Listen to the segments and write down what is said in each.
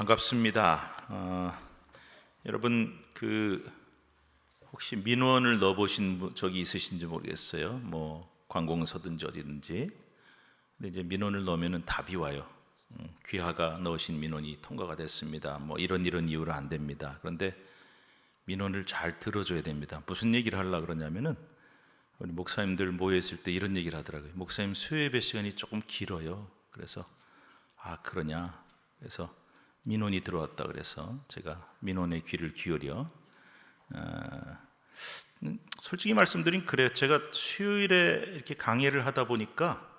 반갑습니다. 여러분 혹시 민원을 넣어보신 적이 있으신지 모르겠어요. 뭐 관공서든지 어디든지. 근데 이제 민원을 넣으면은 답이 와요. 귀하가 넣으신 민원이 통과가 됐습니다. 뭐 이런 이유로 안 됩니다. 그런데 민원을 잘 들어줘야 됩니다. 무슨 얘기를 하려고 그러냐면은 우리 목사님들 모여있을 때 이런 얘기를 하더라고요. 목사님 수요예배 시간이 조금 길어요. 그래서 그러냐. 그래서 민원이 들어왔다 그래서 제가 민원의 귀를 기울여 솔직히 말씀드린 그래요. 제가 수요일에 이렇게 강의를 하다 보니까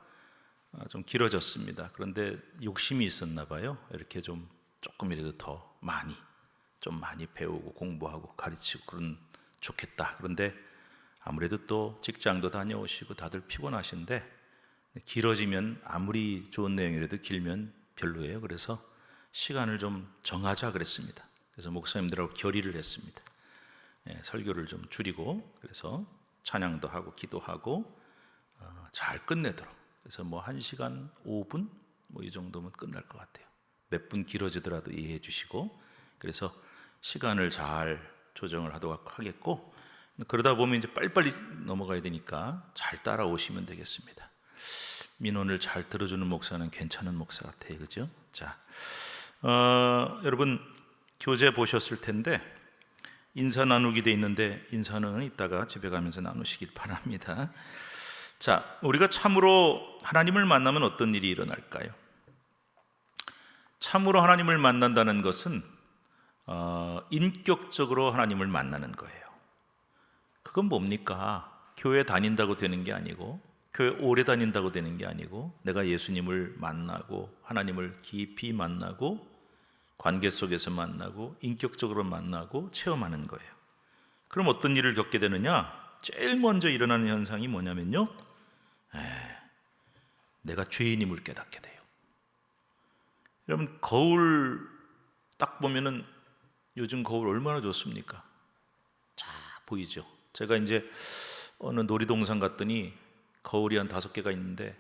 좀 길어졌습니다. 그런데 욕심이 있었나 봐요. 이렇게 조금이라도 더 많이 배우고 공부하고 가르치고 그런 좋겠다. 그런데 아무래도 또 직장도 다녀오시고 다들 피곤하신데 길어지면 아무리 좋은 내용이라도 길면 별로예요. 그래서 시간을 좀 정하자 그랬습니다. 그래서 목사님들하고 결의를 했습니다. 설교를 좀 줄이고 그래서 찬양도 하고 기도하고 잘 끝내도록. 그래서 뭐 1시간 5분 뭐 이 정도면 끝날 것 같아요. 몇 분 길어지더라도 이해해 주시고 그래서 시간을 잘 조정을 하도록 하겠고 그러다 보면 이제 빨리빨리 넘어가야 되니까 잘 따라오시면 되겠습니다. 민원을 잘 들어주는 목사는 괜찮은 목사 같아요. 그죠? 자, 여러분 교재 보셨을 텐데 인사 나누기 돼 있는데 인사는 이따가 집에 가면서 나누시길 바랍니다. 자, 우리가 참으로 하나님을 만나면 어떤 일이 일어날까요? 참으로 하나님을 만난다는 것은 인격적으로 하나님을 만나는 거예요. 그건 뭡니까? 교회 다닌다고 되는 게 아니고 교회 오래 다닌다고 되는 게 아니고 내가 예수님을 만나고 하나님을 깊이 만나고 관계 속에서 만나고 인격적으로 만나고 체험하는 거예요. 그럼 어떤 일을 겪게 되느냐? 제일 먼저 일어나는 현상이 뭐냐면요, 내가 죄인임을 깨닫게 돼요. 여러분 거울 딱 보면은 요즘 거울 얼마나 좋습니까? 자 보이죠? 제가 이제 어느 놀이동산 갔더니 거울이 한 5개가 있는데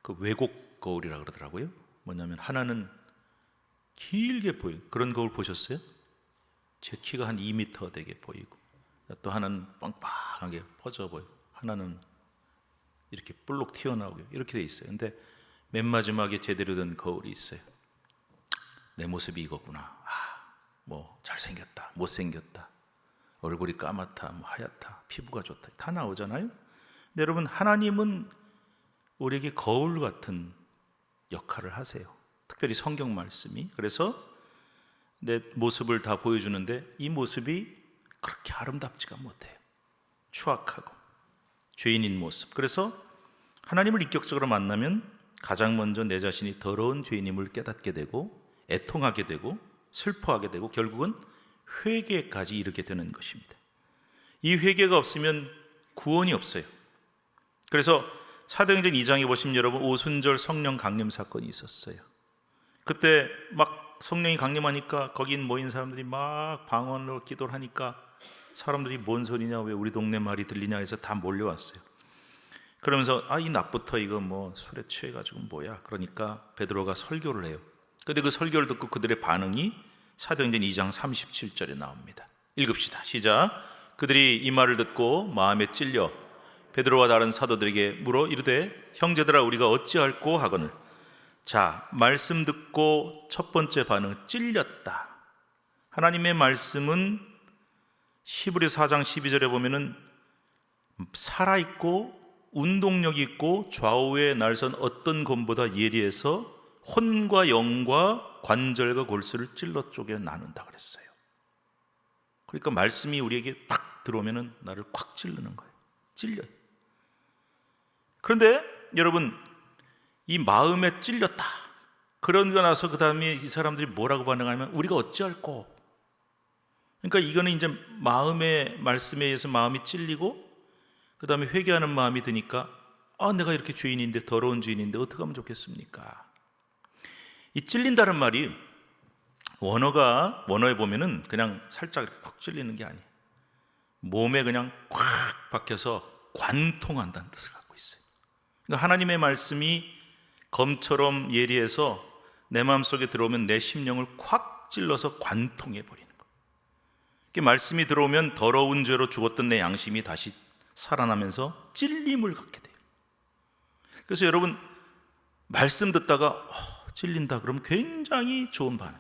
그 왜곡 거울이라 그러더라고요. 뭐냐면 하나는 길게 보여요. 그런 거울 보셨어요? 제 키가 한 2m 되게 보이고 또 하나는 빵빵하게 퍼져 보이고 하나는 이렇게 볼록 튀어나오고 이렇게 돼 있어요. 근데 맨 마지막에 제대로 된 거울이 있어요. 내 모습이 이거구나. 뭐 잘생겼다, 못생겼다, 얼굴이 까맣다, 뭐 하얗다, 피부가 좋다 다 나오잖아요. 근데 여러분 하나님은 우리에게 거울 같은 역할을 하세요. 특별히 성경 말씀이. 그래서 내 모습을 다 보여주는데 이 모습이 그렇게 아름답지가 못해요. 추악하고 죄인인 모습. 그래서 하나님을 인격적으로 만나면 가장 먼저 내 자신이 더러운 죄인임을 깨닫게 되고 애통하게 되고 슬퍼하게 되고 결국은 회개까지 이르게 되는 것입니다. 이 회개가 없으면 구원이 없어요. 그래서 사도행전 2장에 보시면 여러분 오순절 성령 강림 사건이 있었어요. 그때 막 성령이 강림하니까 거기 모인 사람들이 막 방언으로 기도를 하니까 사람들이 뭔 소리냐, 왜 우리 동네 말이 들리냐 해서 다 몰려왔어요. 그러면서 이 낮부터 이거 뭐 술에 취해가지고 뭐야. 그러니까 베드로가 설교를 해요. 근데 그 설교를 듣고 그들의 반응이 사도행전 2장 37절에 나옵니다. 읽읍시다. 시작. 그들이 이 말을 듣고 마음에 찔려 베드로와 다른 사도들에게 물어 이르되 형제들아 우리가 어찌할꼬 하거늘. 자, 말씀 듣고 첫 번째 반응 찔렸다. 하나님의 말씀은 히브리 4장 12절에 보면은 살아있고 운동력 있고 좌우에 날선 어떤 검보다 예리해서 혼과 영과 관절과 골수를 찔러 쪼개 나눈다 그랬어요. 그러니까 말씀이 우리에게 팍 들어오면은 나를 콱 찌르는 거예요. 찔려요. 그런데 여러분 이 마음에 찔렸다. 그런 거 나서 그 다음에 이 사람들이 뭐라고 반응하냐면 우리가 어찌할꼬. 그러니까 이거는 이제 마음의 말씀에 의해서 마음이 찔리고 그 다음에 회개하는 마음이 드니까 내가 이렇게 죄인인데 더러운 죄인인데 어떻게 하면 좋겠습니까? 이 찔린다는 말이 원어에 보면은 그냥 살짝 이렇게 콱 찔리는 게 아니에요. 몸에 그냥 콱 박혀서 관통한다는 뜻을 갖고 있어요. 그러니까 하나님의 말씀이 검처럼 예리해서 내 마음속에 들어오면 내 심령을 콱 찔러서 관통해 버리는 거예요. 말씀이 들어오면 더러운 죄로 죽었던 내 양심이 다시 살아나면서 찔림을 갖게 돼요. 그래서 여러분, 말씀 듣다가 찔린다 그러면 굉장히 좋은 반응.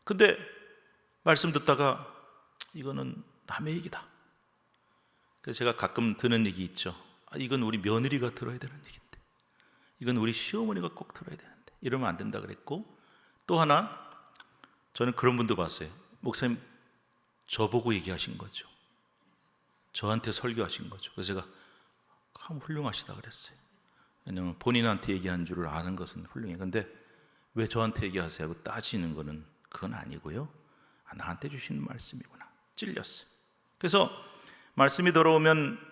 근데 말씀 듣다가 이거는 남의 얘기다. 그래서 제가 가끔 드는 얘기 있죠. 이건 우리 며느리가 들어야 되는 얘기인데, 이건 우리 시어머니가 꼭 들어야 되는데, 이러면 안 된다 그랬고, 또 하나, 저는 그런 분도 봤어요. 목사님, 저보고 얘기하신 거죠. 저한테 설교하신 거죠. 그래서 제가 참 훌륭하시다 그랬어요. 왜냐하면 본인한테 얘기한 줄을 아는 것은 훌륭해요. 근데 왜 저한테 얘기하세요 하고 따지는 거는 그건 아니고요. 나한테 주시는 말씀이구나. 찔렸어요. 그래서 말씀이 들어오면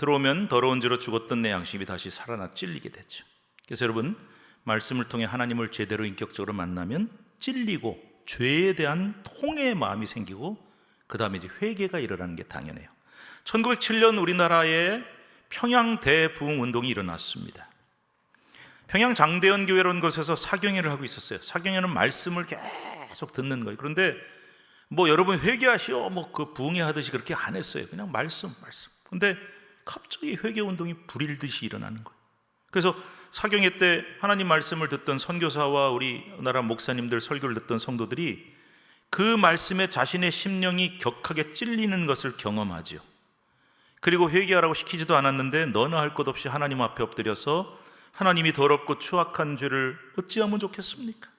더러운 죄로 죽었던 내 양심이 다시 살아나 찔리게 되죠. 그래서 여러분, 말씀을 통해 하나님을 제대로 인격적으로 만나면 찔리고 죄에 대한 통회의 마음이 생기고, 그 다음에 이제 회개가 일어나는 게 당연해요. 1907년 우리나라에 평양 대부흥 운동이 일어났습니다. 평양 장대현 교회라는 곳에서 사경회를 하고 있었어요. 사경회는 말씀을 계속 듣는 거예요. 그런데 여러분 회개하시오 그 부흥회 하듯이 그렇게 안 했어요. 그냥 말씀. 근데 갑자기 회개 운동이 불일듯이 일어나는 거예요. 그래서 사경회 때 하나님 말씀을 듣던 선교사와 우리나라 목사님들 설교를 듣던 성도들이 그 말씀에 자신의 심령이 격하게 찔리는 것을 경험하지요. 그리고 회개하라고 시키지도 않았는데 너나 할 것 없이 하나님 앞에 엎드려서 하나님이 더럽고 추악한 죄를 어찌하면 좋겠습니까?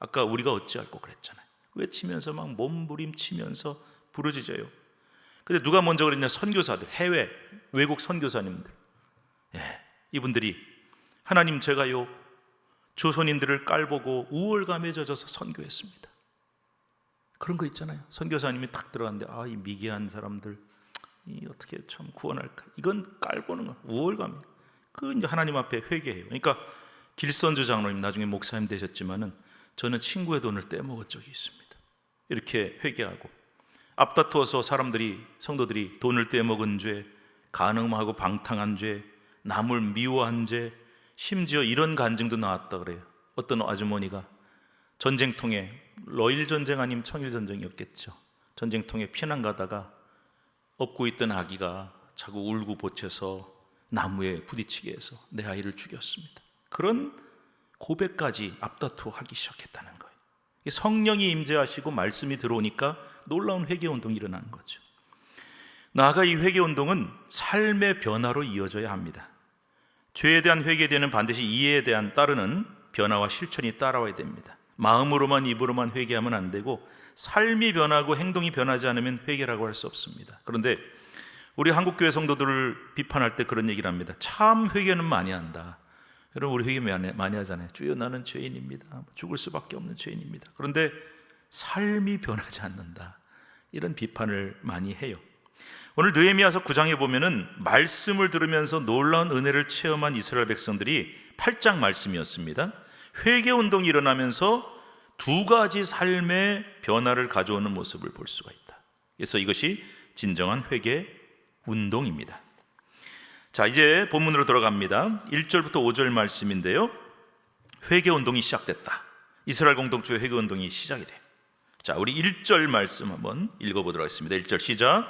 아까 우리가 어찌할 거 그랬잖아요. 외치면서 막 몸부림치면서 부르짖어요. 근데 누가 먼저 그랬냐? 선교사들, 해외 외국 선교사님들. 이분들이 하나님, 제가요 조선인들을 깔보고 우월감에 젖어서 선교했습니다. 그런 거 있잖아요. 선교사님이 탁 들어갔는데 이 미개한 사람들 어떻게 참 구원할까? 이건 깔보는 거, 우월감이. 그 이제 하나님 앞에 회개해요. 그러니까 길선주 장로님 나중에 목사님 되셨지만은 저는 친구의 돈을 떼먹은 적이 있습니다. 이렇게 회개하고 앞다투어서 성도들이 돈을 떼먹은 죄, 간음하고 방탕한 죄, 남을 미워한 죄, 심지어 이런 간증도 나왔다 그래요. 어떤 아주머니가 전쟁통에, 러일 전쟁 아니면 청일 전쟁이었겠죠. 전쟁통에 피난 가다가 업고 있던 아기가 자꾸 울고 보채서 나무에 부딪히게 해서 내 아이를 죽였습니다. 그런 고백까지 앞다투어 하기 시작했다는 거예요. 성령이 임재하시고 말씀이 들어오니까 놀라운 회개운동이 일어나는 거죠. 나아가 이 회개운동은 삶의 변화로 이어져야 합니다. 죄에 대한 회개에 대한 반드시 이해에 대한 따르는 변화와 실천이 따라와야 됩니다. 마음으로만 입으로만 회개하면 안 되고 삶이 변하고 행동이 변하지 않으면 회개라고 할 수 없습니다. 그런데 우리 한국교회 성도들을 비판할 때 그런 얘기를 합니다. 참 회개는 많이 한다. 여러분, 우리 회개 많이 하잖아요. 주여, 나는 죄인입니다. 죽을 수밖에 없는 죄인입니다. 그런데 삶이 변하지 않는다. 이런 비판을 많이 해요. 오늘 느헤미야서 9장에 보면은 말씀을 들으면서 놀라운 은혜를 체험한 이스라엘 백성들이 8장 말씀이었습니다. 회개 운동이 일어나면서 두 가지 삶의 변화를 가져오는 모습을 볼 수가 있다. 그래서 이것이 진정한 회개 운동입니다. 자, 이제 본문으로 들어갑니다. 1절부터 5절 말씀인데요. 회개 운동이 시작됐다. 이스라엘 공동체의 회개 운동이 시작이 돼요. 자, 우리 1절 말씀 한번 읽어보도록 하겠습니다. 1절 시작.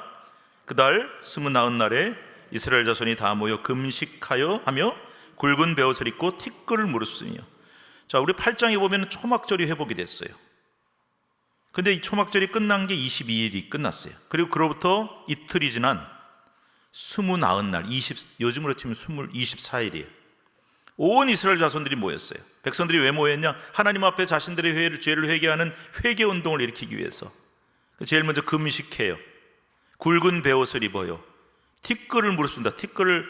그달 29날에 이스라엘 자손이 다 모여 금식하여 하며 굵은 베옷을 입고 티끌을 물었으며. 자, 우리 8장에 보면 초막절이 회복이 됐어요. 근데 이 초막절이 끝난 게 22일이 끝났어요. 그리고 그로부터 이틀이 지난 29날, 요즘으로 치면 24일이에요. 온 이스라엘 자손들이 모였어요. 백성들이 왜 모였냐? 하나님 앞에 자신들의 죄를 회개하는 회개 운동을 일으키기 위해서. 제일 먼저 금식해요. 굵은 베옷을 입어요. 티끌을 물었습니다. 티끌을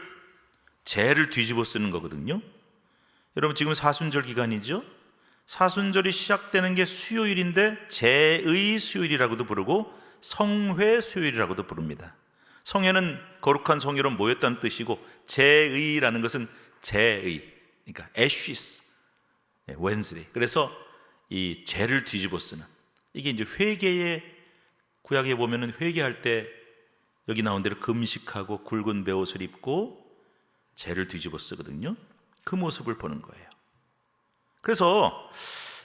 재를 뒤집어 쓰는 거거든요. 여러분, 지금 사순절 기간이죠. 사순절이 시작되는 게 수요일인데 재의 수요일이라고도 부르고 성회 수요일이라고도 부릅니다. 성회는 거룩한 성회로 모였다는 뜻이고 재의라는 것은 재의, 그러니까 ashes, Wednesday. 그래서 이 죄를 뒤집어 쓰는, 이게 이제 회개의, 구약에 보면은 회개할 때 여기 나온 대로 금식하고 굵은 베옷을 입고 죄를 뒤집어 쓰거든요. 그 모습을 보는 거예요. 그래서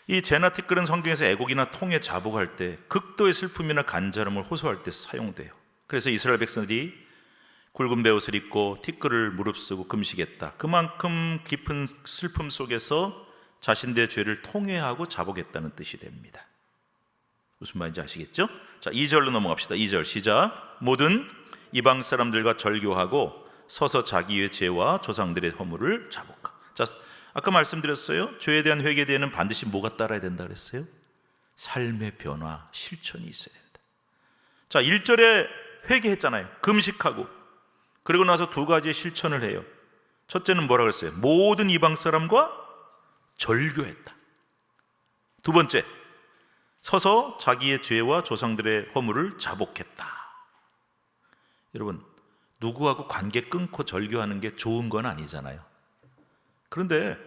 이 제나 티끌은 성경에서 애곡이나 통에 자복할 때, 극도의 슬픔이나 간절함을 호소할 때 사용돼요. 그래서 이스라엘 백성들이 굵은 베옷을 입고 티끌을 무릅쓰고 금식했다. 그만큼 깊은 슬픔 속에서 자신들의 죄를 통회하고 자복했다는 뜻이 됩니다. 무슨 말인지 아시겠죠? 자, 2절로 넘어갑시다. 2절 시작. 모든 이방 사람들과 절교하고 서서 자기의 죄와 조상들의 허물을 자복하. 자, 아까 말씀드렸어요. 죄에 대한 회개에 대해는 반드시 뭐가 따라야 된다 그랬어요? 삶의 변화, 실천이 있어야 된다. 자, 1절에 회개했잖아요. 금식하고. 그리고 나서 두 가지의 실천을 해요. 첫째는 뭐라 그랬어요? 모든 이방 사람과 절교했다. 두 번째, 서서 자기의 죄와 조상들의 허물을 자복했다. 여러분, 누구하고 관계 끊고 절교하는 게 좋은 건 아니잖아요. 그런데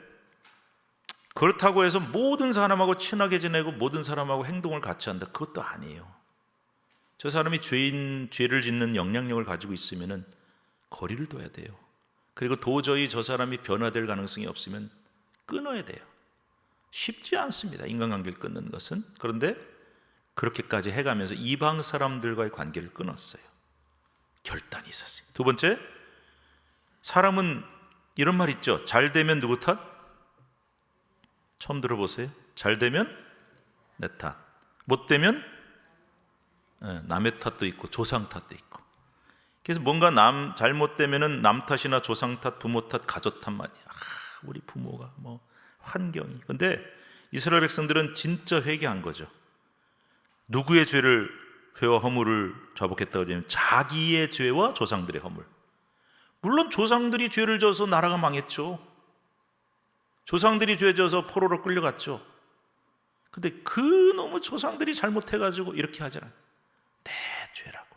그렇다고 해서 모든 사람하고 친하게 지내고 모든 사람하고 행동을 같이 한다, 그것도 아니에요. 저 사람이 죄를 짓는 영향력을 가지고 있으면 거리를 둬야 돼요. 그리고 도저히 저 사람이 변화될 가능성이 없으면 끊어야 돼요. 쉽지 않습니다, 인간관계를 끊는 것은. 그런데 그렇게까지 해가면서 이방 사람들과의 관계를 끊었어요. 결단이 있었어요. 두 번째, 사람은 이런 말 있죠. 잘 되면 누구 탓? 처음 들어보세요. 잘 되면 내 탓. 못 되면 남의 탓도 있고 조상 탓도 있고. 그래서 뭔가 잘못되면은 남 탓이나 조상 탓, 부모 탓, 가족 탓만이야. 우리 부모가 뭐 환경이. 근데 이스라엘 백성들은 진짜 회개한 거죠. 누구의 죄와 허물을 자복했다고 하면 자기의 죄와 조상들의 허물. 물론 조상들이 죄를 져서 나라가 망했죠. 조상들이 죄 져서 포로로 끌려갔죠. 근데 그 너무 조상들이 잘못해가지고 이렇게 하잖아요. 내 죄라고.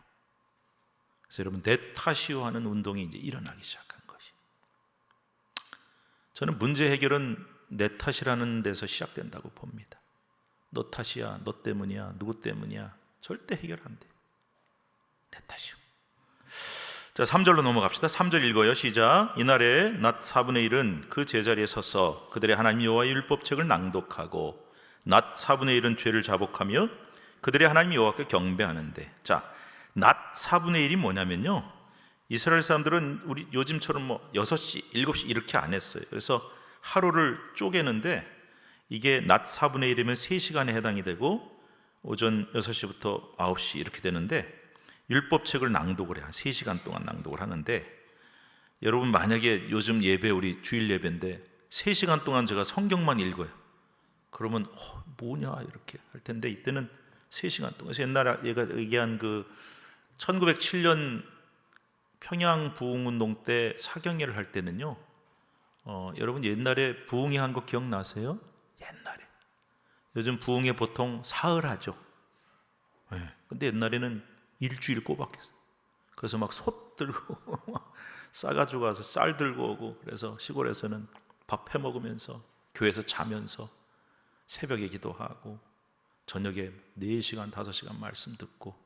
그래서 여러분, 내 탓이요 하는 운동이 이제 일어나기 시작한 것이. 저는 문제 해결은 내 탓이라는 데서 시작된다고 봅니다. 너 탓이야, 너 때문이야, 누구 때문이야. 절대 해결 안 돼. 내 탓이요. 자, 3절로 넘어갑시다. 3절 읽어요. 시작. 이날에 낮 4분의 1은 그 제자리에 서서 그들의 하나님 여호와의 율법책을 낭독하고 낮 4분의 1은 죄를 자복하며 그들의 하나님 여호와께 경배하는데. 자, 낮 4분의 1이 뭐냐면요, 이스라엘 사람들은 우리 요즘처럼 뭐 6시, 7시 이렇게 안 했어요. 그래서 하루를 쪼개는데 이게 낮 4분의 1이면 3시간에 해당이 되고 오전 6시부터 9시 이렇게 되는데 율법책을 낭독을 해요. 한 3시간 동안 낭독을 하는데, 여러분 만약에 요즘 예배, 우리 주일 예배인데 3시간 동안 제가 성경만 읽어요. 그러면 뭐냐 이렇게 할 텐데, 이때는 3시간 동안. 그래서 옛날에 얘가 얘기한 그 1907년 평양 부흥운동 때 사경회를 할 때는요, 여러분 옛날에 부흥회 한 거 기억나세요? 옛날에. 요즘 부흥회 보통 사흘 하죠. 근데 옛날에는 일주일 꼬박 했어요. 그래서 막 솥 들고 싸가지고 가서 쌀 들고 오고, 그래서 시골에서는 밥 해 먹으면서 교회에서 자면서 새벽에 기도하고 저녁에 4시간 5시간 말씀 듣고.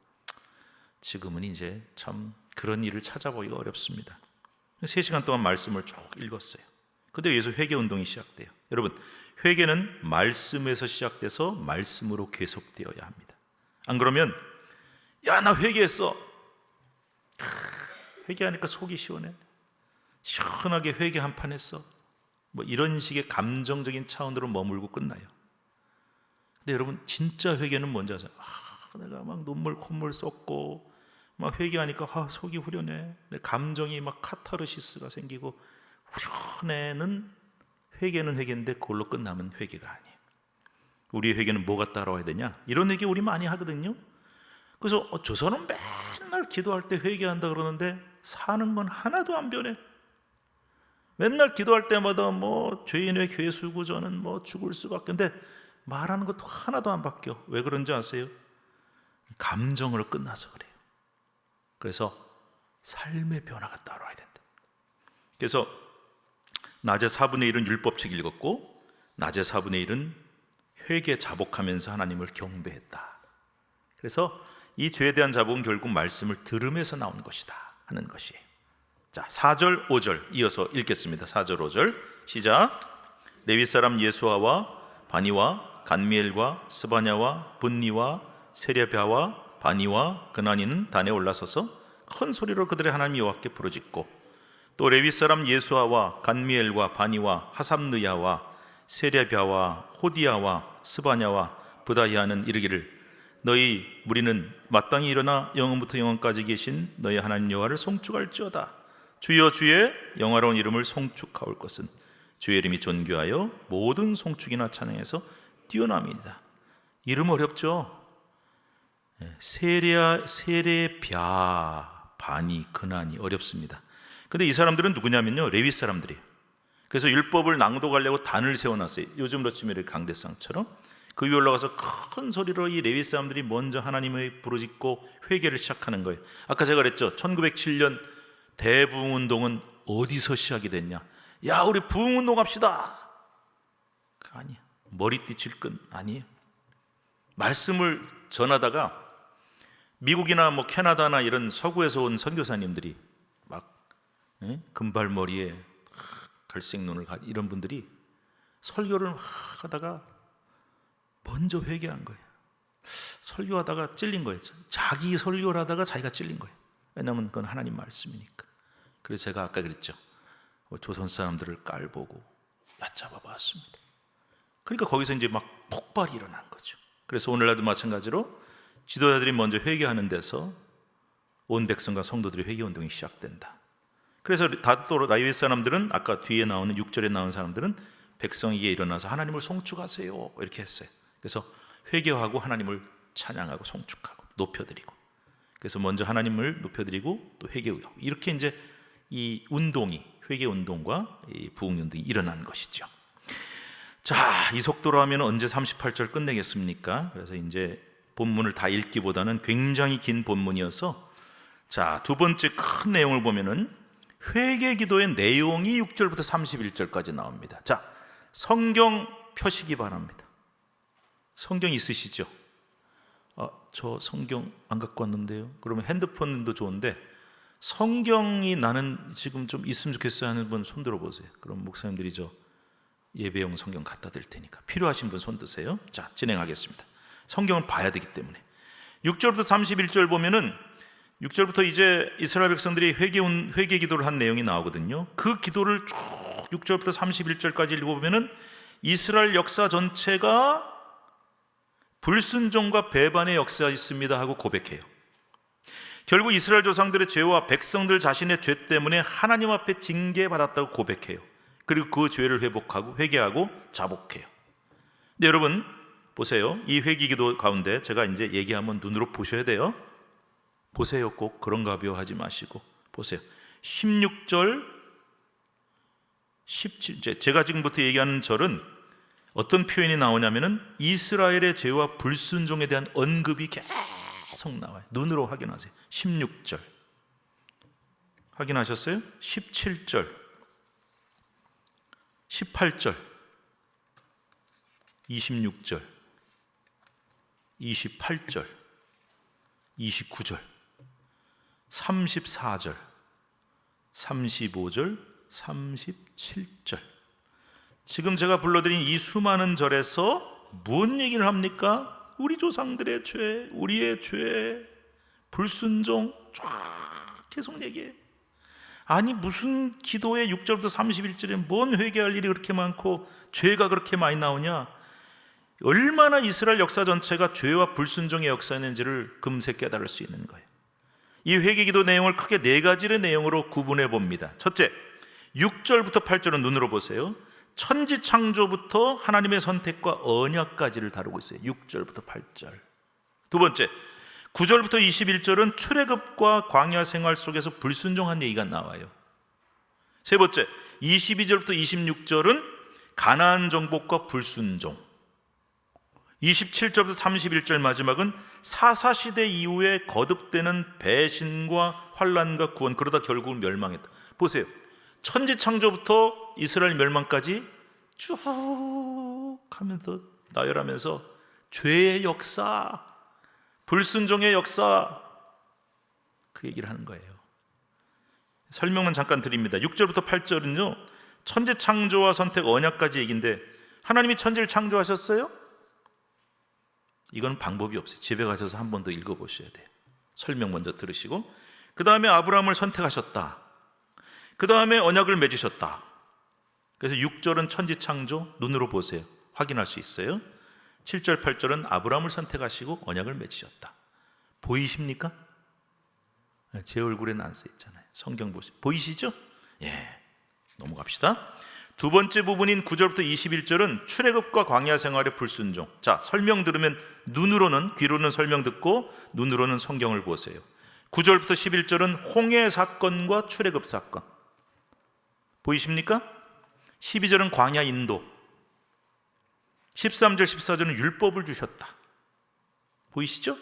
지금은 이제 참 그런 일을 찾아보기가 어렵습니다. 3시간 동안 말씀을 쭉 읽었어요. 근데 여기서 회개 운동이 시작돼요. 여러분, 회개는 말씀에서 시작돼서 말씀으로 계속되어야 합니다. 안 그러면 야, 나 회개했어. 회개하니까 속이 시원해. 시원하게 회개 한 판 했어. 뭐 이런 식의 감정적인 차원으로 머물고 끝나요. 근데 여러분, 진짜 회개는 뭔지 아세요? 내가 막 눈물 콧물 쏟고 막 회개하니까 속이 후련해. 내 감정이 막 카타르시스가 생기고 후련해는 회개는 회개인데 그걸로 끝나면 회개가 아니에요. 우리의 회개는 뭐가 따라와야 되냐? 이런 얘기 우리 많이 하거든요. 그래서 저 사람 맨날 기도할 때 회개한다 그러는데 사는 건 하나도 안 변해. 맨날 기도할 때마다 뭐 죄인의 괴수고 저는 뭐 죽을 수밖에. 근데 말하는 것도 하나도 안 바뀌어. 왜 그런지 아세요? 감정으로 끝나서 그래요. 그래서 삶의 변화가 따라와야 된다. 그래서 낮에 4분의 1은 율법책 읽었고 낮에 4분의 1은 회개 자복하면서 하나님을 경배했다. 그래서 이 죄에 대한 자복은 결국 말씀을 들음에서 나온 것이다 하는 것이에요. 자, 4절 5절 이어서 읽겠습니다. 4절 5절 시작. 레위 사람 예수아와 바니와 간미엘과 스바냐와 분니와 세레비아와 바니와 그나니는 단에 올라서서 큰 소리로 그들의 하나님 여호와께 부르짖고 또 레위 사람 예수아와 간미엘과 바니와 하삼느야와 세레비아와 호디야와 스바냐와 브다히아는 이르기를 너희 무리는 마땅히 일어나 영원부터 영원까지 계신 너희 하나님 여호와를 송축할지어다. 주여 주의 영화로운 이름을 송축하올 것은 주의 이름이 존귀하여 모든 송축이나 찬양에서 뛰어남이다. 이름 어렵죠? 세레비아, 바니, 그나니 어렵습니다. 근데 이 사람들은 누구냐면요, 레위 사람들이에요. 그래서 율법을 낭독하려고 단을 세워놨어요. 요즘으로 치면 이렇게 강대상처럼. 그 위에 올라가서 큰 소리로 이 레위 사람들이 먼저 하나님의 부르짖고 회개를 시작하는 거예요. 아까 제가 그랬죠, 1907년 대부흥운동은 어디서 시작이 됐냐? 야, 우리 부흥운동 합시다. 아니야. 머리띠 질끈 아니에요. 말씀을 전하다가 미국이나 뭐 캐나다나 이런 서구에서 온 선교사님들이 막 금발머리에 갈색 눈을 가진 이런 분들이 설교를 막 하다가 먼저 회개한 거예요. 설교하다가 찔린 거예요. 자기 설교를 하다가 자기가 찔린 거예요. 왜냐하면 그건 하나님 말씀이니까. 그래서 제가 아까 그랬죠, 조선 사람들을 깔보고 얕잡아 봤습니다. 그러니까 거기서 이제 막 폭발이 일어난 거죠. 그래서 오늘날도 마찬가지로 지도자들이 먼저 회개하는 데서 온 백성과 성도들이 회개운동이 시작된다. 그래서 또 레위 사람들은 아까 뒤에 나오는 6절에 나온 사람들은 백성에게 일어나서 하나님을 송축하세요 이렇게 했어요. 그래서 회개하고 하나님을 찬양하고 송축하고 높여드리고, 그래서 먼저 하나님을 높여드리고 또 회개하고, 이렇게 이제 이 운동이, 회개운동과 이 부흥운동이 일어난 것이죠. 자, 이 속도로 하면 언제 38절 끝내겠습니까? 그래서 이제 본문을 다 읽기보다는 굉장히 긴 본문이어서, 자, 두 번째 큰 내용을 보면은 회개 기도의 내용이 6절부터 31절까지 나옵니다. 자, 성경 펴시기 바랍니다. 성경 있으시죠? 저 성경 안 갖고 왔는데요. 그러면 핸드폰도 좋은데 성경이 나는 지금 좀 있으면 좋겠어요 하는 분 손 들어보세요. 그럼 목사님들이 저 예배용 성경 갖다 드릴 테니까 필요하신 분 손 드세요. 자, 진행하겠습니다. 성경을 봐야 되기 때문에 6절부터 31절 보면은 6절부터 이제 이스라엘 백성들이 회개 기도를 한 내용이 나오거든요. 그 기도를 쭉 6절부터 31절까지 읽어보면은 이스라엘 역사 전체가 불순종과 배반의 역사가 있습니다 하고 고백해요. 결국 이스라엘 조상들의 죄와 백성들 자신의 죄 때문에 하나님 앞에 징계받았다고 고백해요. 그리고 그 죄를 회개하고 자복해요. 근데 여러분 보세요. 이 회개기도 가운데 제가 이제 얘기하면 눈으로 보셔야 돼요. 보세요. 꼭 그런가 벼 하지 마시고 보세요. 16절, 17절, 제가 지금부터 얘기하는 절은 어떤 표현이 나오냐면은 이스라엘의 죄와 불순종에 대한 언급이 계속 나와요. 눈으로 확인하세요. 16절 확인하셨어요? 17절, 18절, 26절, 28절, 29절, 34절, 35절, 37절. 지금 제가 불러드린 이 수많은 절에서 무슨 얘기를 합니까? 우리 조상들의 죄, 우리의 죄, 불순종 쫙 계속 얘기해요. 아니 무슨 기도에 6절부터 31절에 뭔 회개할 일이 그렇게 많고 죄가 그렇게 많이 나오냐? 얼마나 이스라엘 역사 전체가 죄와 불순종의 역사였는지를 금세 깨달을 수 있는 거예요. 이 회개기도 내용을 크게 네 가지의 내용으로 구분해 봅니다. 첫째, 6절부터 8절은 눈으로 보세요. 천지창조부터 하나님의 선택과 언약까지를 다루고 있어요. 6절부터 8절. 두 번째, 9절부터 21절은 출애굽과 광야 생활 속에서 불순종한 얘기가 나와요. 세 번째, 22절부터 26절은 가나안 정복과 불순종. 27절부터 31절 마지막은 사사시대 이후에 거듭되는 배신과 환난과 구원, 그러다 결국은 멸망했다. 보세요. 천지창조부터 이스라엘 멸망까지 쭉 하면서 나열하면서 죄의 역사, 불순종의 역사, 그 얘기를 하는 거예요. 설명은 잠깐 드립니다. 6절부터 8절은요 천지창조와 선택 언약까지 얘기인데, 하나님이 천지를 창조하셨어요? 이건 방법이 없어요. 집에 가셔서 한 번 더 읽어보셔야 돼요. 설명 먼저 들으시고, 그 다음에 아브라함을 선택하셨다. 그 다음에 언약을 맺으셨다. 그래서 6절은 천지창조, 눈으로 보세요. 확인할 수 있어요. 7절, 8절은 아브라함을 선택하시고 언약을 맺으셨다. 보이십니까? 제 얼굴에는 안 써 있잖아요. 성경 보이시죠? 예, 넘어갑시다. 두 번째 부분인 9절부터 21절은 출애굽과 광야 생활의 불순종. 자, 설명 들으면 눈으로는, 귀로는 설명 듣고 눈으로는 성경을 보세요. 9절부터 11절은 홍해 사건과 출애굽 사건. 보이십니까? 12절은 광야 인도. 13절, 14절은 율법을 주셨다. 보이시죠?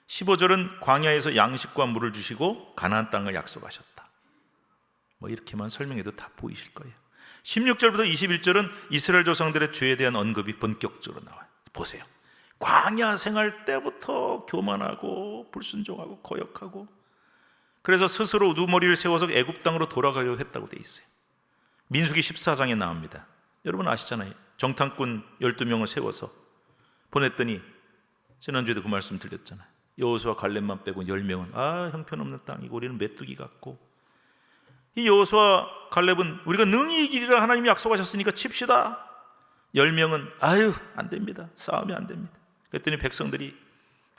15절은 광야에서 양식과 물을 주시고 가나안 땅을 약속하셨다. 뭐 이렇게만 설명해도 다 보이실 거예요. 16절부터 21절은 이스라엘 조상들의 죄에 대한 언급이 본격적으로 나와요. 보세요. 광야 생활 때부터 교만하고 불순종하고 거역하고, 그래서 스스로 우두머리를 세워서 애굽 땅으로 돌아가려 했다고 돼 있어요. 민수기 14장에 나옵니다. 여러분 아시잖아요. 정탐꾼 12명을 세워서 보냈더니, 지난주에도 그 말씀 드렸잖아요. 여호수아 갈렙만 빼고 10명은 형편없는 땅이고 우리는 메뚜기 같고, 이 여호수아 갈렙은 우리가 능히 이기리라 하나님이 약속하셨으니까 칩시다. 10명은 안 됩니다. 싸우면 안 됩니다. 그랬더니 백성들이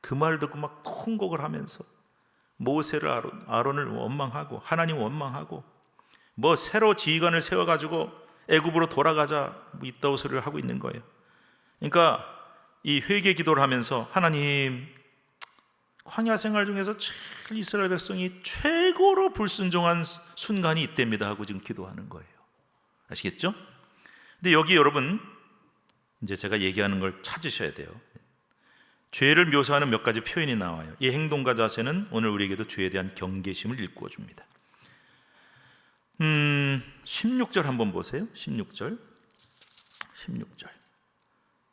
그 말을 듣고 막 통곡을 하면서 모세를, 아론을 원망하고 하나님 원망하고, 뭐 새로 지휘관을 세워가지고 애굽으로 돌아가자, 뭐 이따오 소리를 하고 있는 거예요. 그러니까 이 회개 기도를 하면서, 하나님, 광야 생활 중에서 이스라엘 백성이 최고로 불순종한 순간이 이때입니다 하고 지금 기도하는 거예요. 아시겠죠? 근데 여기 여러분, 이제 제가 얘기하는 걸 찾으셔야 돼요. 죄를 묘사하는 몇 가지 표현이 나와요. 이 행동과 자세는 오늘 우리에게도 죄에 대한 경계심을 일구어 줍니다. 16절 한번 보세요. 16절.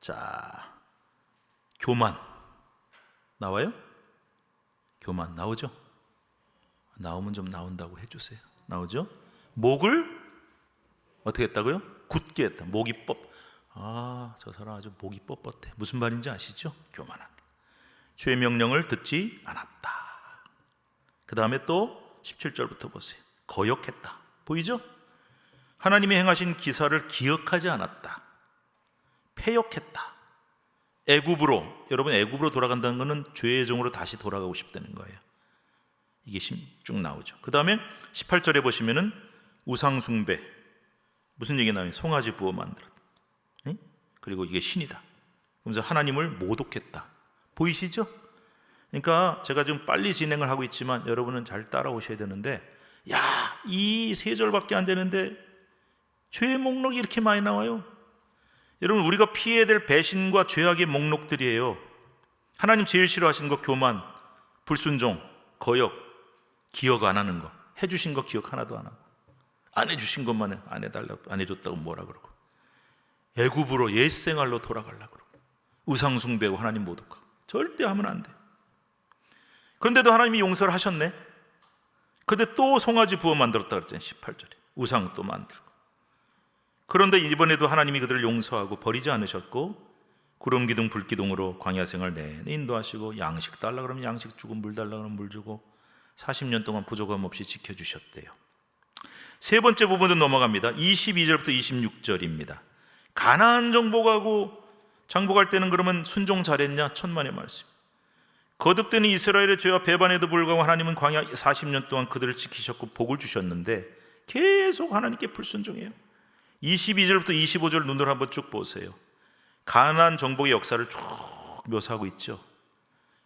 자, 교만 나와요? 교만 나오죠? 나오면 좀 나온다고 해주세요. 나오죠? 목을 어떻게 했다고요? 굳게 했다. 목이 저 사람 아주 목이 뻣뻣해. 무슨 말인지 아시죠? 교만한. 주의 명령을 듣지 않았다. 그 다음에 또 17절부터 보세요. 거역했다. 보이죠? 하나님이 행하신 기사를 기억하지 않았다. 패역했다. 애굽으로, 여러분 애굽으로 돌아간다는 것은 죄의 종으로 다시 돌아가고 싶다는 거예요. 이게 쭉 나오죠. 그 다음에 18절에 보시면은 우상 숭배, 무슨 얘기 나와요? 송아지 부어 만들었다. 그리고 이게 신이다. 그러면서 하나님을 모독했다. 보이시죠? 그러니까 제가 좀 빨리 진행을 하고 있지만 여러분은 잘 따라오셔야 되는데, 이 3절밖에 안 되는데 죄의 목록이 이렇게 많이 나와요. 여러분, 우리가 피해야 될 배신과 죄악의 목록들이에요. 하나님 제일 싫어하시는 거 교만, 불순종, 거역, 기억 안 하는 거, 해주신 거 기억 하나도 안 하고, 안 해주신 것만 안 해달라고, 안 해줬다고 뭐라 그러고, 애굽으로 옛생활로 돌아가려고 그러고, 우상 숭배하고 하나님 모독하고, 절대 하면 안 돼. 그런데도 하나님이 용서를 하셨네. 근데 또 송아지 부어 만들었다 그랬잖아요. 18절에 우상 또 만들고. 그런데 이번에도 하나님이 그들을 용서하고 버리지 않으셨고, 구름기둥 불기둥으로 광야 생활 내내 인도하시고, 양식 달라 그러면 양식 주고, 물 달라 그러면 물 주고, 40년 동안 부족함 없이 지켜주셨대요. 세 번째 부분도 넘어갑니다. 22절부터 26절입니다. 가나안 장복할 때는 그러면 순종 잘했냐? 천만의 말씀. 거듭되는 이스라엘의 죄와 배반에도 불구하고 하나님은 광야 40년 동안 그들을 지키셨고 복을 주셨는데 계속 하나님께 불순종해요. 22절부터 25절 눈으로 한번 쭉 보세요. 가나안 정복의 역사를 쭉 묘사하고 있죠.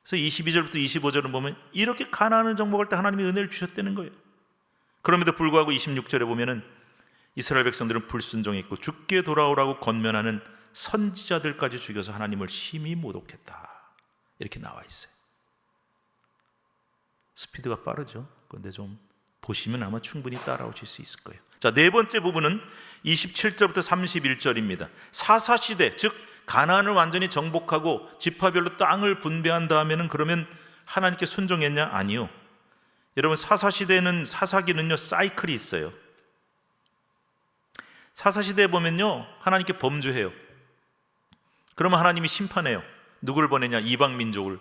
그래서 22절부터 25절을 보면 이렇게 가나안을 정복할 때 하나님이 은혜를 주셨다는 거예요. 그럼에도 불구하고 26절에 보면은 이스라엘 백성들은 불순종했고 죽게 돌아오라고 권면하는 선지자들까지 죽여서 하나님을 심히 모독했다. 이렇게 나와 있어요. 스피드가 빠르죠. 그런데 좀 보시면 아마 충분히 따라오실 수 있을 거예요. 자, 네 번째 부분은 27절부터 31절입니다. 사사시대, 즉 가나안을 완전히 정복하고 지파별로 땅을 분배한 다음에는 그러면 하나님께 순종했냐? 아니요. 여러분, 사사시대는, 사사기는요 사이클이 있어요. 사사시대에 보면요 하나님께 범죄해요. 그러면 하나님이 심판해요. 누굴 보내냐? 이방 민족을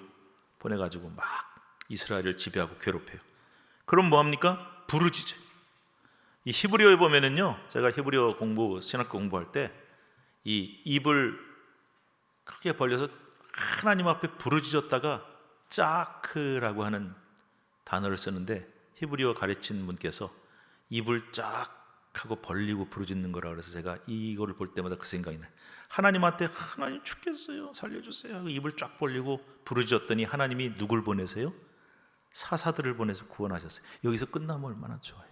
보내가지고 막 이스라엘을 지배하고 괴롭혀요. 그럼 뭐합니까? 부르짖어요. 이 히브리어에 보면은요, 제가 히브리어 신학교 공부할 때 이 입을 크게 벌려서 하나님 앞에 부르짖었다가 짜크라고 하는 단어를 쓰는데, 히브리어 가르친 분께서 입을 쫙 하고 벌리고 부르짖는 거라 그래서 제가 이거를 볼 때마다 그 생각이 나요. 하나님한테 하나님 죽겠어요, 살려주세요 하고 입을 쫙 벌리고 부르짖었더니 하나님이 누굴 보내세요? 사사들을 보내서 구원하셨어요. 여기서 끝나면 얼마나 좋아요.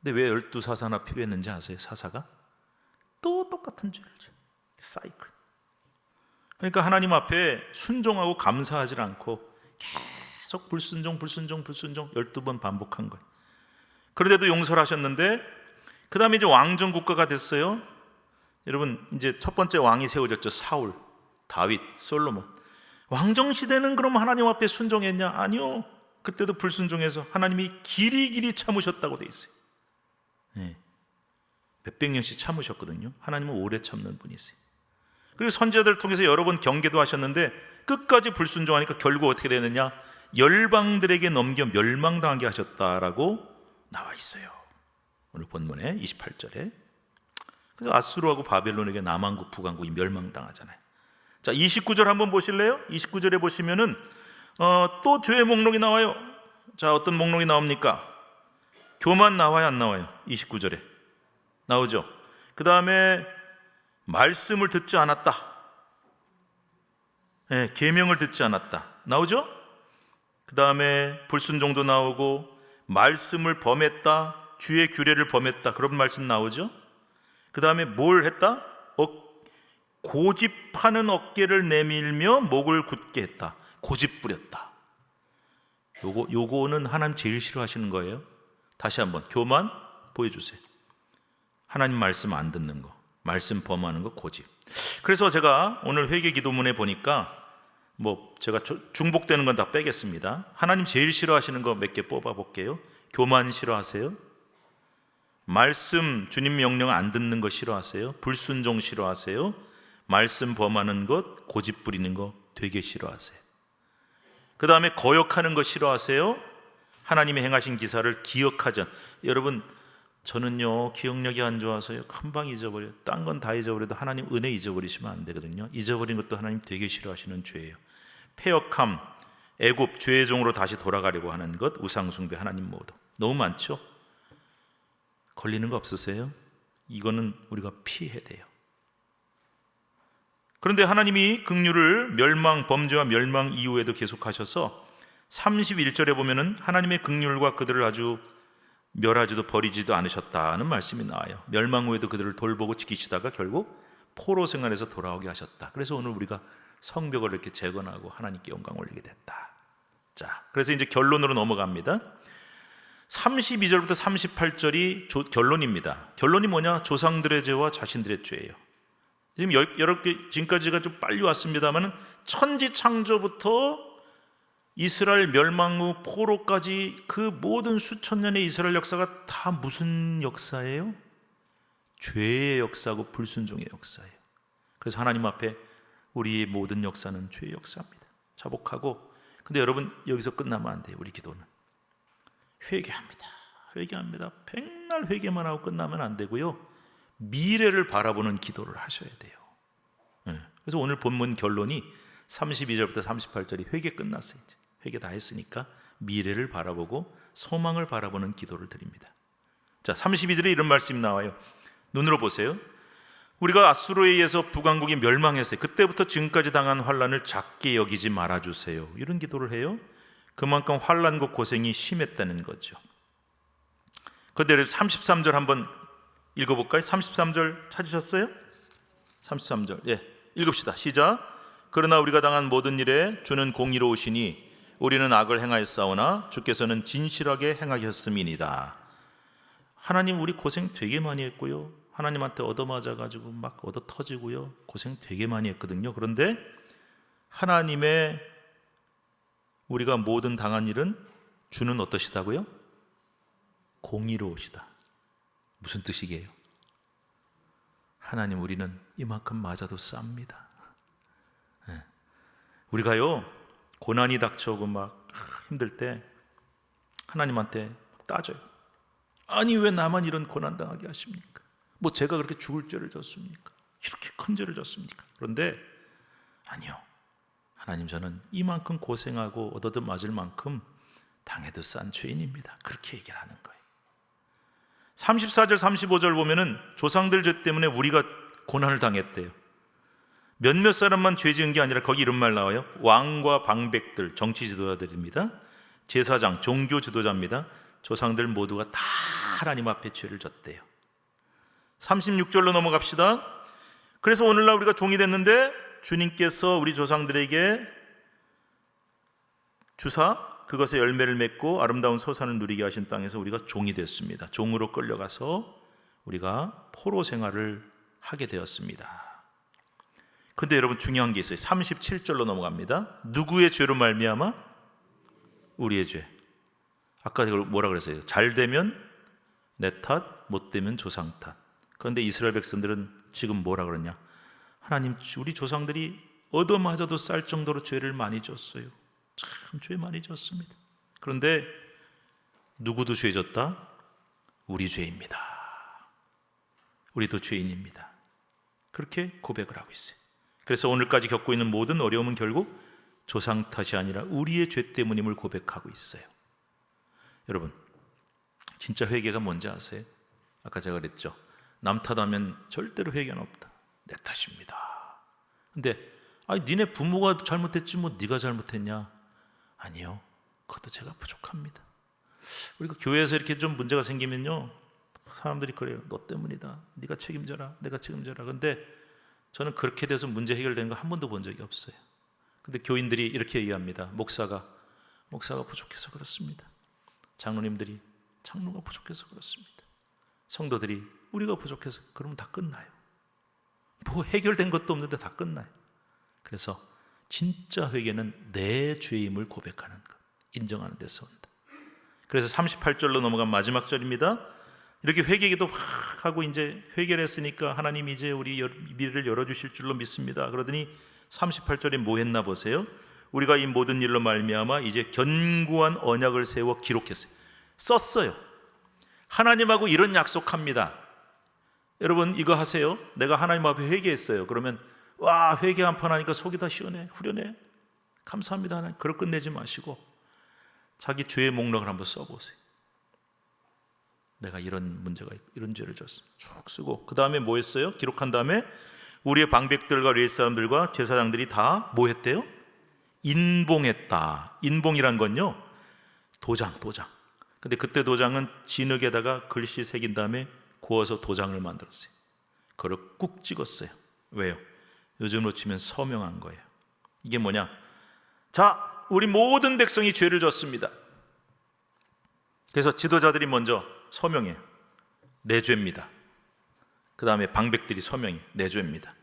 근데 왜 12사사나 필요했는지 아세요? 사사가 또 똑같은 죄를 져요. 사이클. 그러니까 하나님 앞에 순종하고 감사하지 않고 계속 불순종 12번 반복한 거예요. 그런데도 용서를 하셨는데, 그 다음에 이제 왕정 국가가 됐어요. 여러분, 이제 첫 번째 왕이 세워졌죠. 사울, 다윗, 솔로몬. 왕정 시대는 그럼 하나님 앞에 순종했냐? 아니요. 그때도 불순종해서 하나님이 길이 참으셨다고 돼 있어요. 네. 몇백 년씩 참으셨거든요. 하나님은 오래 참는 분이세요. 그리고 선지자들 통해서 여러 번 경계도 하셨는데 끝까지 불순종하니까 결국 어떻게 되느냐? 열방들에게 넘겨 멸망당하게 하셨다라고 나와 있어요. 오늘 본문에 28절에. 그래서 아수르하고 바벨론에게 남한국, 북한국이 멸망당하잖아요. 자, 29절 한번 보실래요? 29절에 보시면은 또 죄의 목록이 나와요. 자, 어떤 목록이 나옵니까? 교만 나와요, 안 나와요? 29절에 나오죠. 그 다음에 말씀을 듣지 않았다. 네, 계명을 듣지 않았다. 나오죠? 그 다음에 불순종도 나오고, 말씀을 범했다, 주의 규례를 범했다, 그런 말씀 나오죠. 그 다음에 뭘 했다? 고집하는 어깨를 내밀며 목을 굳게 했다. 고집 부렸다. 요거는 하나님 제일 싫어하시는 거예요. 다시 한번 교만 보여주세요. 하나님 말씀 안 듣는 거, 말씀 범하는 거, 고집. 그래서 제가 오늘 회개 기도문에 보니까 제가 중복되는 건 다 빼겠습니다. 하나님 제일 싫어하시는 거 몇 개 뽑아 볼게요. 교만 싫어하세요? 말씀, 주님 명령 안 듣는 거 싫어하세요? 불순종 싫어하세요? 말씀 범하는 것, 고집 부리는 거 되게 싫어하세요. 그 다음에 거역하는 거 싫어하세요? 하나님이 행하신 기사를 기억하지 여러분, 저는요 기억력이 안 좋아서요 금방 잊어버려요. 딴 건 다 잊어버려도 하나님 은혜 잊어버리시면 안 되거든요. 잊어버린 것도 하나님 되게 싫어하시는 죄예요. 패역함, 애굽, 죄의 종으로 다시 돌아가려고 하는 것, 우상숭배, 하나님 모두 너무 많죠. 걸리는 거 없으세요? 이거는 우리가 피해야 돼요. 그런데 하나님이 긍휼을 범죄와 멸망 이후에도 계속하셔서 31절에 보면은 하나님의 긍휼과 그들을 아주 멸하지도 버리지도 않으셨다는 말씀이 나와요. 멸망 후에도 그들을 돌보고 지키시다가 결국 포로 생활에서 돌아오게 하셨다. 그래서 오늘 우리가 성벽을 이렇게 재건하고 하나님께 영광 올리게 됐다. 자, 그래서 이제 결론으로 넘어갑니다. 32절부터 38절이 결론입니다. 결론이 뭐냐? 조상들의 죄와 자신들의 죄예요. 지금 지금까지가 좀 빨리 왔습니다만 천지 창조부터 이스라엘 멸망 후 포로까지 그 모든 수천 년의 이스라엘 역사가 다 무슨 역사예요? 죄의 역사고 불순종의 역사예요. 그래서 하나님 앞에 우리의 모든 역사는 죄의 역사입니다. 자복하고, 근데 여러분 여기서 끝나면 안 돼요. 우리 기도는 회개합니다. 백날 회개만 하고 끝나면 안 되고요. 미래를 바라보는 기도를 하셔야 돼요. 그래서 오늘 본문 결론이 32절부터 38절이 회개 끝났어요. 이제 회개 다 했으니까 미래를 바라보고 소망을 바라보는 기도를 드립니다. 자, 32절에 이런 말씀이 나와요. 눈으로 보세요. 우리가 아수르에 의해서 북왕국이 멸망했어요. 그때부터 지금까지 당한 환난을 작게 여기지 말아주세요. 이런 기도를 해요. 그만큼 환난과 고생이 심했다는 거죠. 그런데 33절 한번 읽어볼까요? 33절 찾으셨어요? 33절 읽읍시다. 시작. 그러나 우리가 당한 모든 일에 주는 공의로우시니 우리는 악을 행하였사오나 주께서는 진실하게 행하셨음이니이다. 하나님, 우리 고생 되게 많이 했고요. 하나님한테 얻어맞아가지고 막 얻어 터지고요. 고생 되게 많이 했거든요. 그런데 하나님의 우리가 모든 당한 일은 주는 어떠시다고요? 공의로우시다. 무슨 뜻이게요? 하나님, 우리는 이만큼 맞아도 쌉니다. 우리가요, 고난이 닥쳐오고 막 힘들 때 하나님한테 따져요. 아니 왜 나만 이런 고난 당하게 하십니까? 뭐 제가 그렇게 죽을 죄를 졌습니까? 이렇게 큰 죄를 졌습니까? 그런데 아니요, 하나님, 저는 이만큼 고생하고 얻어도 맞을 만큼 당해도 싼 죄인입니다. 그렇게 얘기를 하는 거예요. 34절 35절 보면은 조상들 죄 때문에 우리가 고난을 당했대요. 몇몇 사람만 죄 지은 게 아니라 거기 이런 말 나와요. 왕과 방백들, 정치 지도자들입니다. 제사장, 종교 지도자입니다. 조상들 모두가 다 하나님 앞에 죄를 졌대요. 36절로 넘어갑시다. 그래서 오늘날 우리가 종이 됐는데 주님께서 우리 조상들에게 주사 그것의 열매를 맺고 아름다운 소산을 누리게 하신 땅에서 우리가 종이 됐습니다. 종으로 끌려가서 우리가 포로 생활을 하게 되었습니다. 근데 여러분, 중요한 게 있어요. 37절로 넘어갑니다. 누구의 죄로 말미암아? 우리의 죄. 아까 뭐라 그랬어요? 잘 되면 내 탓, 못 되면 조상 탓. 그런데 이스라엘 백성들은 지금 뭐라 그러냐? 하나님, 우리 조상들이 얻어맞아도 쌀 정도로 죄를 많이 졌어요. 참 죄 많이 졌습니다. 그런데 누구도 죄 졌다? 우리 죄입니다. 우리도 죄인입니다. 그렇게 고백을 하고 있어요. 그래서 오늘까지 겪고 있는 모든 어려움은 결국 조상 탓이 아니라 우리의 죄 때문임을 고백하고 있어요. 여러분, 진짜 회개가 뭔지 아세요? 아까 제가 그랬죠. 남 탓하면 절대로 회개는 없다. 내 탓입니다. 근데 아니, 니네 부모가 잘못했지 뭐 네가 잘못했냐? 아니요, 그것도 제가 부족합니다. 우리가 교회에서 이렇게 좀 문제가 생기면요, 사람들이 그래요. 너 때문이다. 네가 책임져라. 내가 책임져라. 근데 저는 그렇게 돼서 문제 해결되는 거 한 번도 본 적이 없어요. 근데 교인들이 이렇게 얘기합니다. 목사가 부족해서 그렇습니다. 장로님들이 장로가 부족해서 그렇습니다. 성도들이 우리가 부족해서. 그러면 다 끝나요. 뭐 해결된 것도 없는데 다 끝나요. 그래서 진짜 회개는 내 죄임을 고백하는 것, 인정하는 데서 온다. 그래서 38절로 넘어간 마지막 절입니다. 이렇게 회개기도 확 하고 이제 회개를 했으니까 하나님 이제 우리 미래를 열어주실 줄로 믿습니다. 그러더니 38절에 뭐 했나 보세요. 우리가 이 모든 일로 말미암아 이제 견고한 언약을 세워 기록했어요. 썼어요. 하나님하고 이런 약속합니다. 여러분, 이거 하세요. 내가 하나님 앞에 회개했어요. 그러면 와, 회개 한 판 하니까 속이 다 시원해, 후련해. 감사합니다 하나님. 그걸 끝내지 마시고 자기 죄의 목록을 한번 써보세요. 내가 이런 문제가 있고 이런 죄를 졌습니다. 쭉 쓰고 그 다음에 뭐 했어요? 기록한 다음에 우리의 방백들과 레위 사람들과 제사장들이 다 뭐 했대요? 인봉했다. 인봉이란 건요, 도장. 근데 그때 도장은 진흙에다가 글씨 새긴 다음에 구워서 도장을 만들었어요. 그걸 꾹 찍었어요. 왜요? 요즘으로 치면 서명한 거예요. 이게 뭐냐? 자, 우리 모든 백성이 죄를 졌습니다. 그래서 지도자들이 먼저 서명해요. 내 죄입니다. 그 다음에 방백들이 서명해. 내 죄입니다.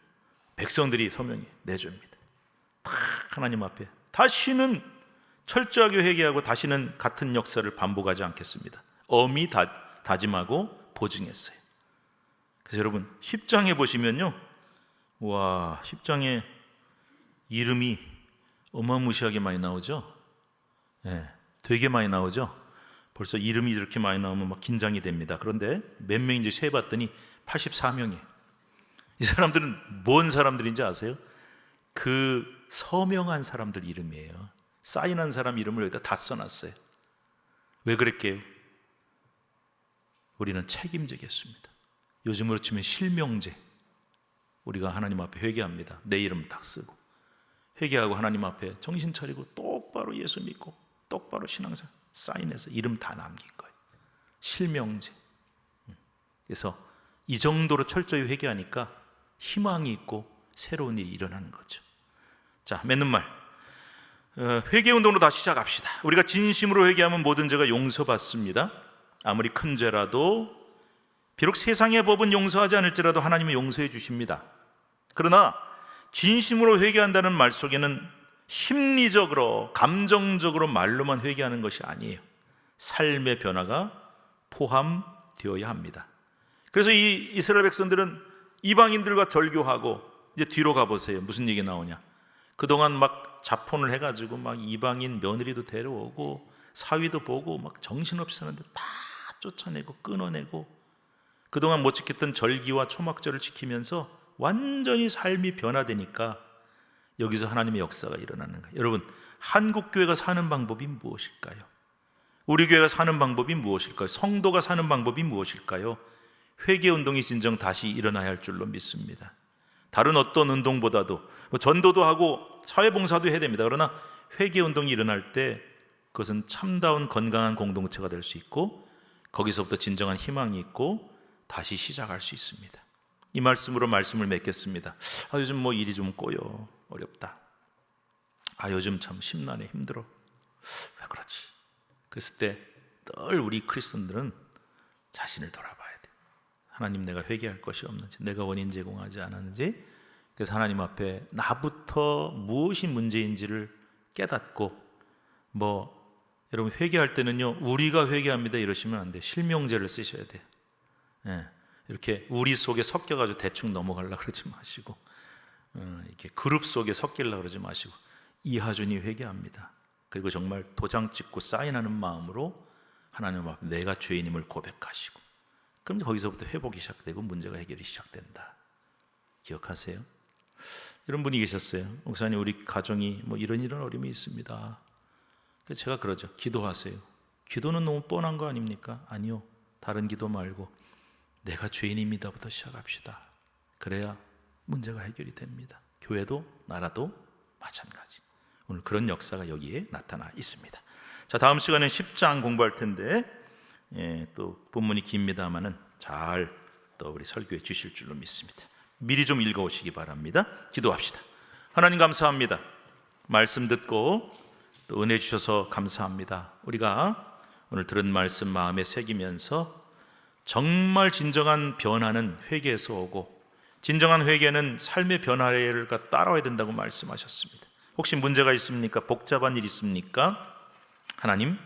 백성들이 서명해. 내 죄입니다. 다 하나님 앞에 다시는 철저하게 회개하고 다시는 같은 역사를 반복하지 않겠습니다. 엄히 다짐하고 보증했어요. 그래서 여러분, 10장에 보시면요, 와, 10장에 이름이 어마무시하게 많이 나오죠. 네, 되게 많이 나오죠. 벌써 이름이 이렇게 많이 나오면 막 긴장이 됩니다. 그런데 몇 명인지 세봤더니 84명이에요. 이 사람들은 뭔 사람들인지 아세요? 그 서명한 사람들 이름이에요. 사인한 사람 이름을 여기다 다 써놨어요. 왜 그랬게요? 우리는 책임지겠습니다. 요즘으로 치면 실명제. 우리가 하나님 앞에 회개합니다. 내 이름 딱 쓰고 회개하고 하나님 앞에 정신 차리고 똑바로 예수 믿고 똑바로 신앙생활 사인해서 이름 다 남긴 거예요. 실명제. 그래서 이 정도로 철저히 회개하니까 희망이 있고 새로운 일이 일어나는 거죠. 자, 맺는 말. 회개 운동으로 다시 시작합시다. 우리가 진심으로 회개하면 모든 죄가 용서받습니다. 아무리 큰 죄라도, 비록 세상의 법은 용서하지 않을지라도 하나님은 용서해 주십니다. 그러나 진심으로 회개한다는 말 속에는 심리적으로, 감정적으로 말로만 회개하는 것이 아니에요. 삶의 변화가 포함되어야 합니다. 그래서 이 이스라엘 백성들은 이방인들과 절교하고, 이제 뒤로 가보세요. 무슨 얘기 나오냐? 그동안 막 자폰을 해가지고 막 이방인 며느리도 데려오고 사위도 보고 막 정신없이 사는데 다 쫓아내고 끊어내고 그동안 못 지켰던 절기와 초막절을 지키면서 완전히 삶이 변화되니까 여기서 하나님의 역사가 일어나는 거예요. 여러분, 한국교회가 사는 방법이 무엇일까요? 우리 교회가 사는 방법이 무엇일까요? 성도가 사는 방법이 무엇일까요? 회개운동이 진정 다시 일어나야 할 줄로 믿습니다. 다른 어떤 운동보다도 전도도 하고 사회봉사도 해야 됩니다. 그러나 회개운동이 일어날 때 그것은 참다운 건강한 공동체가 될 수 있고 거기서부터 진정한 희망이 있고 다시 시작할 수 있습니다. 이 말씀으로 말씀을 맺겠습니다. 요즘 뭐 일이 좀 꼬여 어렵다. 요즘 참 심란해 힘들어. 왜 그러지? 그랬을 때 늘 우리 크리스천들은 자신을 돌아봐야 돼. 하나님, 내가 회개할 것이 없는지, 내가 원인 제공하지 않았는지. 그래서 하나님 앞에 나부터 무엇이 문제인지를 깨닫고, 여러분 회개할 때는요, 우리가 회개합니다 이러시면 안 돼. 실명제를 쓰셔야 돼요. 이렇게 우리 속에 섞여가지고 대충 넘어가려고 그러지 마시고, 이렇게 그룹 속에 섞이려고 그러지 마시고, 이하준이 회개합니다. 그리고 정말 도장 찍고 사인하는 마음으로 하나님 앞에 내가 죄인임을 고백하시고, 그럼 거기서부터 회복이 시작되고 문제가 해결이 시작된다. 기억하세요? 이런 분이 계셨어요. 목사님, 우리 가정이 이런 어려움이 있습니다. 그래서 제가 그러죠. 기도하세요. 기도는 너무 뻔한 거 아닙니까? 아니요. 다른 기도 말고 내가 죄인입니다부터 시작합시다. 그래야 문제가 해결이 됩니다. 교회도 나라도 마찬가지. 오늘 그런 역사가 여기에 나타나 있습니다. 자, 다음 시간에 10장 공부할 텐데 또 본문이 깁니다마는 잘 또 우리 설교해 주실 줄로 믿습니다. 미리 좀 읽어오시기 바랍니다. 기도합시다. 하나님 감사합니다. 말씀 듣고 또 은혜 주셔서 감사합니다. 우리가 오늘 들은 말씀 마음에 새기면서 정말 진정한 변화는 회개에서 오고 진정한 회개는 삶의 변화를 따라와야 된다고 말씀하셨습니다. 혹시 문제가 있습니까? 복잡한 일 있습니까? 하나님,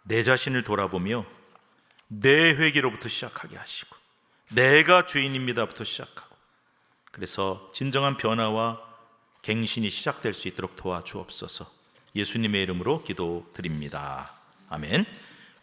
내 자신을 돌아보며 내 회개로부터 시작하게 하시고 내가 죄인입니다부터 시작하고, 그래서 진정한 변화와 갱신이 시작될 수 있도록 도와주옵소서. 예수님의 이름으로 기도드립니다. 아멘.